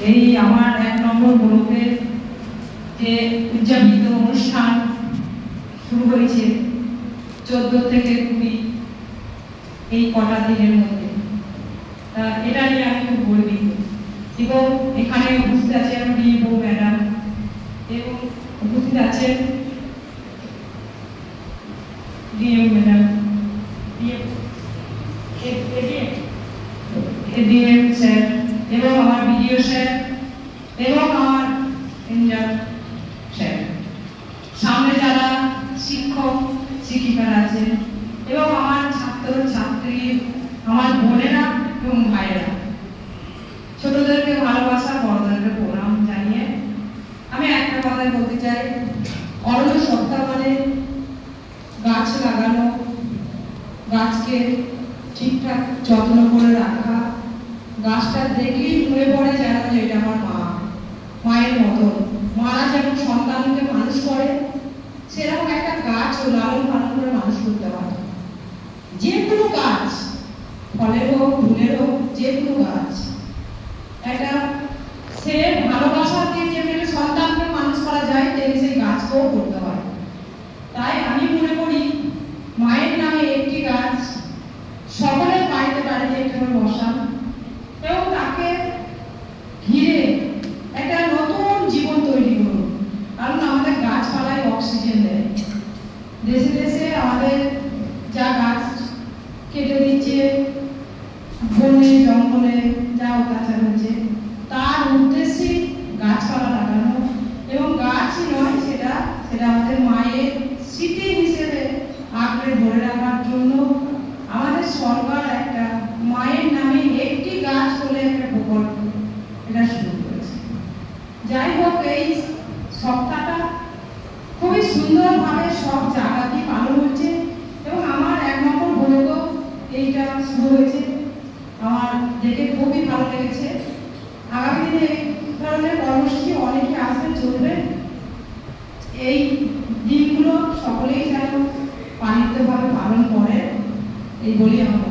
এই আমার 1 নম্বর ব্লকের যে উদযাপিত অনুষ্ঠান শুরু হয়েছে 14 থেকে 20 এই কটা দিনের মধ্যে, এটা নিয়ে আমি খুব গর্বিত। এবং এখানে উপস্থিত আছেন ডিএমও ম্যাডাম এবং উপস্থিত আছেন ডিএম ম্যাডাম, ডিএম স্যার এবং আমার বিডিও স্যার এবং আমার ইনচার্জ স্যার, সামনে যারা শিক্ষক শিক্ষিকারা আছেন এবং আমার ছাত্র ছাত্রী, আমার বোনেরা এবং ভাইয়েরা, ছোটদেরকে ভালোবাসা, বড়দেরকে প্রণাম জানিয়ে আমি একটা কথাই বলতে চাই। অরণ্য সপ্তাহ মানে গাছ লাগানো, গাছকে ঠিকঠাক যত্ন করে রাখা, গাছটা দেখলেই মনে পড়ে যেন এটা আমার মা, মায়ের মতো। মারা যেমন সন্তানকে মানুষ করে, সেরকম একটা গাছও লালন পালন করে মানুষ করতে হয়। যে কোনো গাছ, ফলের হোক ফুলের হোক, যে কোনো গাছ একটা সে ভালোবাসা দিয়ে যেভাবে সন্তানকে মানুষ করা যায়, তেমনি সেই গাছকেও করতে হয়। তাই আমি মনে করি মায়ের নামে একটি গাছ সকলের বাড়িতে বাড়িতে একটি করে বসান এবং তাকে ঘিরে একটা নতুন জীবন তৈরি করুন। কারণ আমাদের গাছপালায় অক্সিজেন দেয়। দেশে দেশে আমাদের যা গাছ কেটে দিচ্ছে, বনে জঙ্গলে যা অত্যাচার হচ্ছে, তার উদ্দেশ্যে গাছপালা লাগানো এবং গাছই নয়, সেটা আমাদের মায়ের স্মৃতি হিসেবে আঁকড়ে ধরে রাখার জন্য আমাদের সরকার একটা মায়ের নামে একটি গাছ বলে একটা প্রকল্প এটা শুরু করেছে। যাই হোক, এই সপ্তাহটা খুবই সুন্দরভাবে সব জায়গাতেই পালন হচ্ছে এবং আমার 1 নম্বর ব্লকও এইটা শুরু হয়েছে। আমার দেখে খুবই ভালো লেগেছে। আগামী দিনে এই ধরনের কর্মসূচি অনেকে আসবে, চলবে। এই দিনগুলো সকলেই যেন পালিতভাবে পালন করে, এই বলি আমার